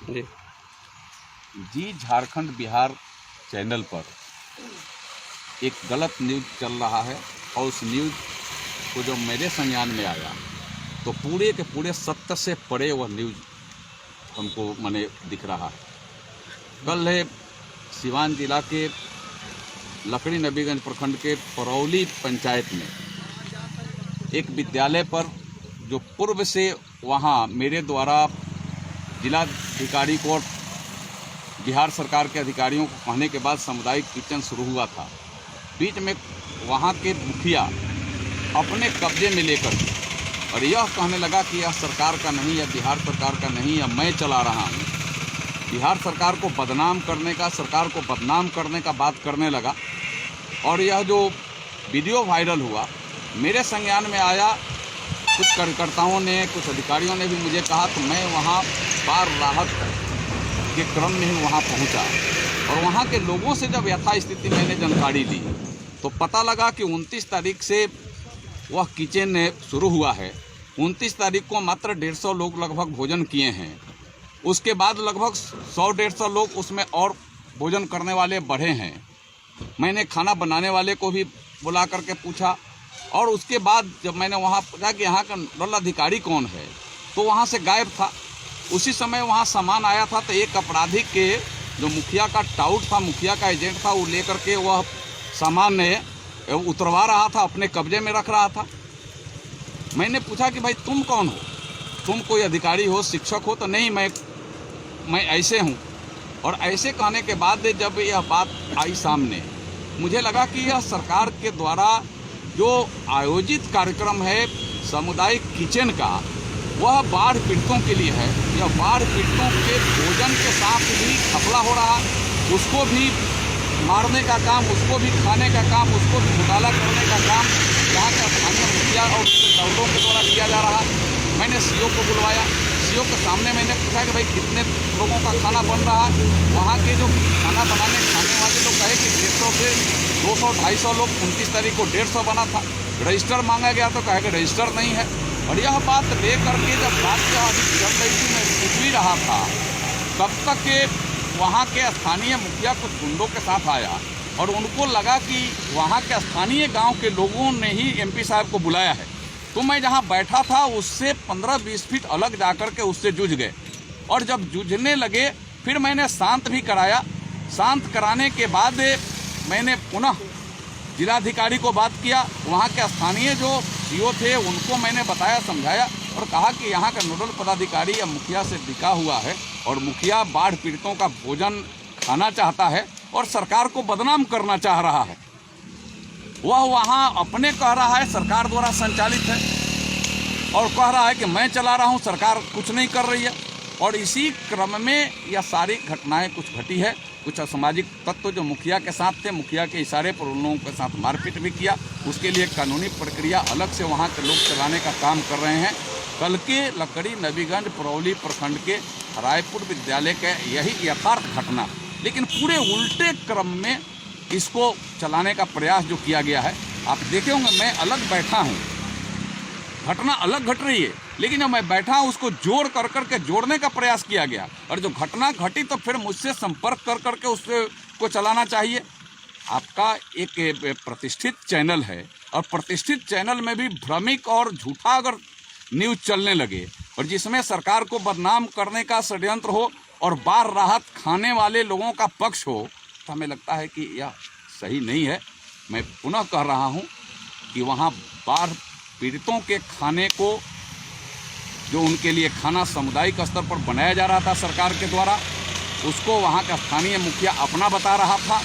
जी जी Jharkhand Bihar channel पर एक गलत न्यूज़ चल रहा है और उस न्यूज़ को जब मेरे संज्ञान में आया तो पूरे के पूरे सत्य से परे वह न्यूज़ हमको माने दिख रहा है। कल है सिवान जिला के लकड़ी नबीगंज प्रखंड के परौली पंचायत में एक विद्यालय पर जो पूर्व से वहाँ मेरे द्वारा जिलाधिकारी को और बिहार सरकार के अधिकारियों को कहने के बाद सामुदायिक किचन शुरू हुआ था। बीच में वहाँ के मुखिया अपने कब्जे में लेकर और यह कहने लगा कि यह सरकार का नहीं, यह बिहार सरकार का नहीं, यह मैं चला रहा हूँ। बिहार सरकार को बदनाम करने का, सरकार को बदनाम करने का बात करने लगा। और यह जो वीडियो वायरल हुआ मेरे संज्ञान में आया, कुछ कार्यकर्ताओं ने, कुछ अधिकारियों ने भी मुझे कहा, तो मैं वहाँ बाढ़ राहत के क्रम में ही वहाँ पहुँचा और वहाँ के लोगों से जब यथास्थिति मैंने जानकारी ली तो पता लगा कि 29 तारीख से वह किचन शुरू हुआ है। 29 तारीख को मात्र 150 लोग लगभग भोजन किए हैं। उसके बाद लगभग 100-150 लोग उसमें और भोजन करने वाले बढ़े हैं। मैंने खाना बनाने वाले को भी बुला करके पूछा और उसके बाद जब मैंने वहाँ पूछा कि यहाँ का नोडल अधिकारी कौन है तो वहाँ से गायब था। उसी समय वहाँ सामान आया था तो एक आपराधिक के जो मुखिया का टाउट था, मुखिया का एजेंट था, वो लेकर के वह सामान उतरवा रहा था, अपने कब्जे में रख रहा था। मैंने पूछा कि भाई तुम कौन हो, तुम कोई अधिकारी हो, शिक्षक हो? तो नहीं, मैं ऐसे हूँ। और ऐसे कहने के बाद जब यह बात आई सामने, मुझे लगा कि यह सरकार के द्वारा जो आयोजित कार्यक्रम है सामुदायिक किचन का, वह बाढ़ पीड़ितों के लिए है। यह बाढ़ पीड़ितों के भोजन के साथ भी घपला हो रहा, उसको भी मारने का काम, उसको भी खाने का काम, उसको भी घोटाला करने का काम यहाँ के स्थानीय मुखिया और दौरों के द्वारा किया जा रहा। मैंने सीओ को बुलवाया, सीओ के सामने मैंने पूछा कि भाई कितने लोगों का खाना बन रहा है। वहाँ के जो खाने वाले लोग कहे कि 150 से 200-250 लोग, 29 तारीख को 150 बना था। रजिस्टर मांगा गया तो कहे कि रजिस्टर नहीं है। और यह बात लेकर के जब बात चल रही थी, मैं पूछ भी रहा था, तब तक के वहाँ के स्थानीय मुखिया कुछ गुंडों के साथ आया और उनको लगा कि वहाँ के स्थानीय गांव के लोगों ने ही एमपी साहब को बुलाया है। तो मैं जहाँ बैठा था उससे 15-20 फीट अलग जाकर के उससे जूझ गए और जब जूझने लगे फिर मैंने शांत भी कराया। शांत कराने के बाद मैंने पुनः जिलाधिकारी को बात किया। वहाँ के स्थानीय जो सीओ थे उनको मैंने बताया, समझाया और कहा कि यहाँ का नोडल पदाधिकारी या मुखिया से बिका हुआ है और मुखिया बाढ़ पीड़ितों का भोजन खाना चाहता है और सरकार को बदनाम करना चाह रहा है। वह वहाँ अपने कह रहा है सरकार द्वारा संचालित है और कह रहा है कि मैं चला रहा हूँ, सरकार कुछ नहीं कर रही है। और इसी क्रम में यह सारी घटनाएं कुछ घटी है। कुछ असामाजिक तत्व जो मुखिया के साथ थे, मुखिया के इशारे पर उन लोगों के साथ मारपीट भी किया। उसके लिए कानूनी प्रक्रिया अलग से वहाँ के लोग चलाने का काम कर रहे हैं। कल के लकड़ी नबीगंज परौली प्रखंड के रायपुर विद्यालय के यही यथार्थ घटना, लेकिन पूरे उल्टे क्रम में इसको चलाने का प्रयास जो किया गया है। आप देखे होंगे मैं अलग बैठा हूँ, घटना अलग घट रही है, लेकिन जब मैं बैठा हूँ उसको जोड़ करके जोड़ने का प्रयास किया गया और जो घटना घटी तो फिर मुझसे संपर्क करके उसको चलाना चाहिए। आपका एक प्रतिष्ठित चैनल है और प्रतिष्ठित चैनल में भी भ्रमिक और झूठा अगर न्यूज़ चलने लगे और जिसमें सरकार को बदनाम करने का षड्यंत्र हो और बाढ़ राहत खाने वाले लोगों का पक्ष हो, तो हमें लगता है कि यह सही नहीं है। मैं पुनः कह रहा हूँ कि वहाँ बाढ़ पीड़ितों के खाने को, जो उनके लिए खाना सामुदायिक स्तर पर बनाया जा रहा था सरकार के द्वारा, उसको वहाँ का स्थानीय मुखिया अपना बता रहा था।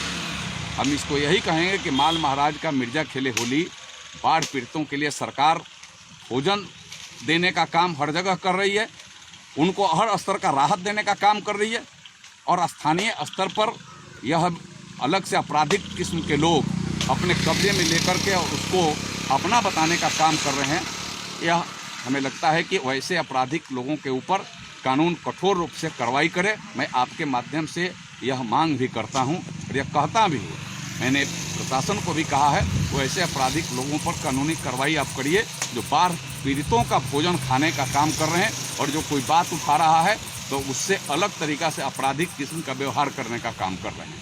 हम इसको यही कहेंगे कि माल महाराज का मिर्जा खेले होली। बाढ़ पीड़ितों के लिए सरकार भोजन देने का काम हर जगह कर रही है, उनको हर स्तर का राहत देने का काम कर रही है और स्थानीय स्तर पर यह अलग से आपराधिक किस्म के लोग अपने कब्जे में लेकर के और उसको अपना बताने का काम कर रहे हैं। यह हमें लगता है कि वैसे आपराधिक लोगों के ऊपर कानून कठोर रूप से कार्रवाई करे। मैं आपके माध्यम से यह मांग भी करता हूं और यह कहता भी हूँ। मैंने प्रशासन को भी कहा है वैसे आपराधिक लोगों पर कानूनी कार्रवाई आप करिए जो बाढ़ पीड़ितों का भोजन खाने का काम कर रहे हैं। और जो कोई बात उठा रहा है तो उससे अलग तरीका से आपराधिक किस्म का व्यवहार करने का काम कर रहे हैं।